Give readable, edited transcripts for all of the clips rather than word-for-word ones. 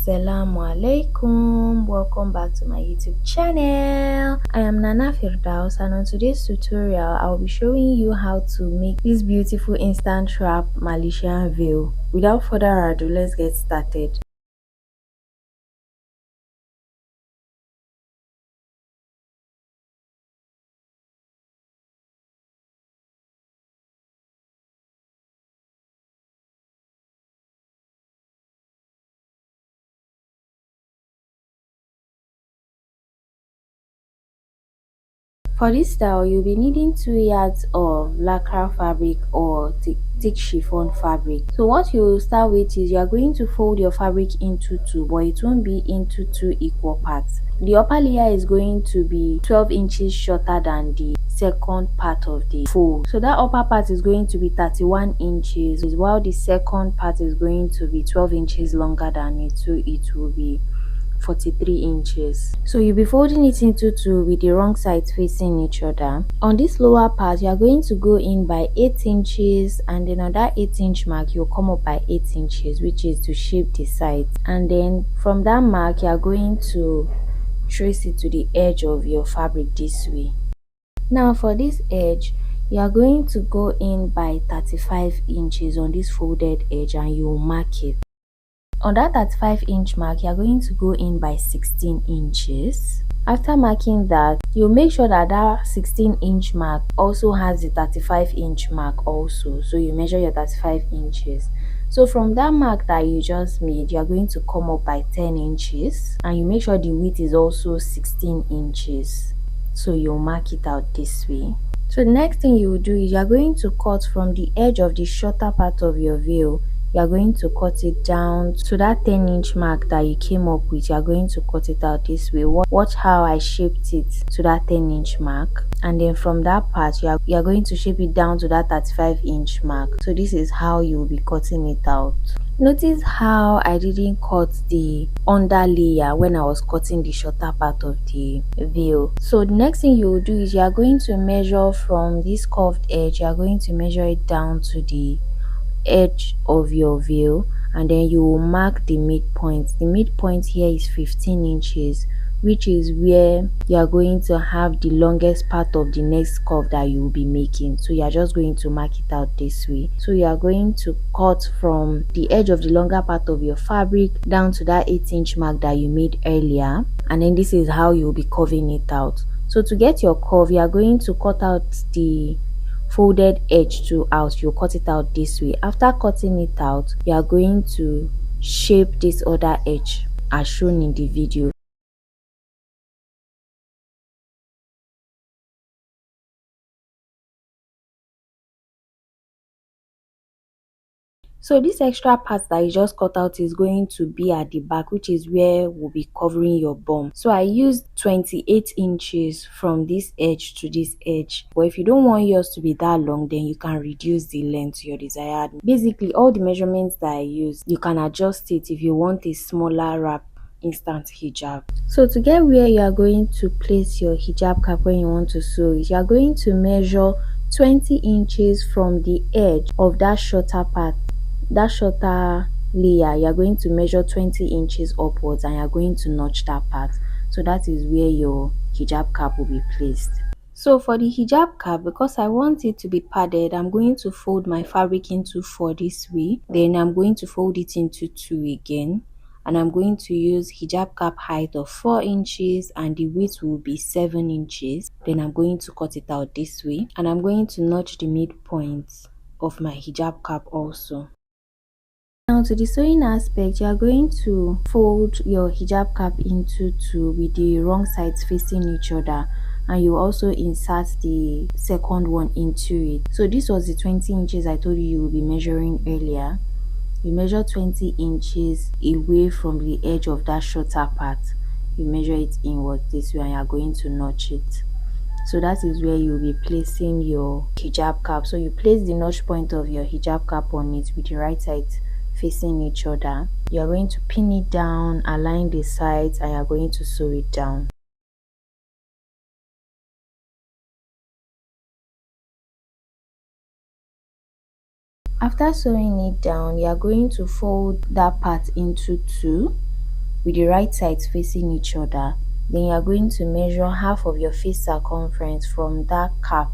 Assalamu alaikum, welcome back to my YouTube channel. I am Nana Firdaus, and on today's tutorial I'll be showing you how to make this beautiful instant wrap Malaysian veil. Without further ado, let's get started. For this style, you'll be needing 2 yards of lacquer fabric or thick chiffon fabric. So what you'll start with is you're going to fold your fabric into 2, but it won't be into 2 equal parts. The upper layer is going to be 12 inches shorter than the second part of the fold. So that upper part is going to be 31 inches, while the second part is going to be 12 inches longer than it, so it will be 43 inches. So you'll be folding it into 2 with the wrong sides facing each other. On this lower part, you are going to go in by 8 inches, and then on that 8-inch mark you'll come up by 8 inches, which is to shape the sides. And then from that mark you are going to trace it to the edge of your fabric this way. Now for this edge, you are going to go in by 35 inches on this folded edge, and you will mark it. On that 35-inch mark, you are going to go in by 16 inches. After marking that, you make sure that that 16-inch mark also has the 35-inch mark also. So you measure your 35 inches. So from that mark that you just made, you are going to come up by 10 inches. And you make sure the width is also 16 inches. So you'll mark it out this way. So the next thing you will do is you are going to cut from the edge of the shorter part of your veil. You are going to cut it down to that 10-inch mark that you came up with. You are going to cut it out this way. Watch how I shaped it to that 10-inch mark, and then from that part you are going to shape it down to that 35-inch mark. So this is how you will be cutting it out. Notice how I didn't cut the under layer when I was cutting the shorter part of the veil. So the next thing you will do is you are going to measure from this curved edge. You are going to measure it down to the edge of your veil, and then you will mark the midpoint. The midpoint here is 15 inches, which is where you are going to have the longest part of the next curve that you will be making. So you are just going to mark it out this way. So you are going to cut from the edge of the longer part of your fabric down to that 8-inch mark that you made earlier, and then this is how you will be curving it out. So to get your curve, you are going to cut out the folded edge out. You'll cut it out this way. After cutting it out, you are going to shape this other edge as shown in the video. So this extra part that you just cut out is going to be at the back, which is where we'll be covering your bum. So I used 28 inches from this edge to this edge. But if you don't want yours to be that long, then you can reduce the length to your desired. Basically, all the measurements that I used, you can adjust it if you want a smaller wrap instant hijab. So to get where you are going to place your hijab cap when you want to sew it, you are going to measure 20 inches from the edge of that shorter part. That shorter layer, you are going to measure 20 inches upwards, and you are going to notch that part. So that is where your hijab cap will be placed. So for the hijab cap, because I want it to be padded, I'm going to fold my fabric into 4 this way. Then I'm going to fold it into 2 again, and I'm going to use hijab cap height of 4 inches, and the width will be 7 inches. Then I'm going to cut it out this way, and I'm going to notch the midpoint of my hijab cap also. Now to the sewing aspect, you are going to fold your hijab cap into 2 with the wrong sides facing each other, and you also insert the second one into it. So this was the 20 inches I told you will be measuring earlier. You measure 20 inches away from the edge of that shorter part. You measure it inward this way, and you are going to notch it. So that is where you will be placing your hijab cap. So you place the notch point of your hijab cap on it with the right side facing each other. You are going to pin it down, align the sides, and you are going to sew it down. After sewing it down, you are going to fold that part into 2, with the right sides facing each other. Then you are going to measure half of your face circumference from that cap.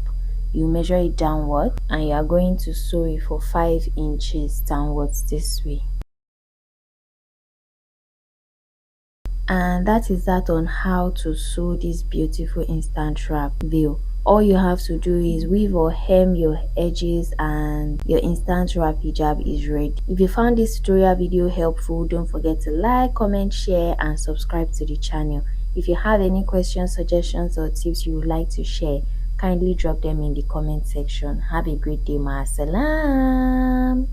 You measure it downward and you are going to sew it for 5 inches downwards this way. And that is that on how to sew this beautiful instant wrap veil. All you have to do is weave or hem your edges and your instant wrap hijab is ready. If you found this tutorial video helpful, don't forget to like, comment, share and subscribe to the channel. If you have any questions, suggestions or tips you would like to share, kindly drop them in the comment section. Have a great day. Ma salam.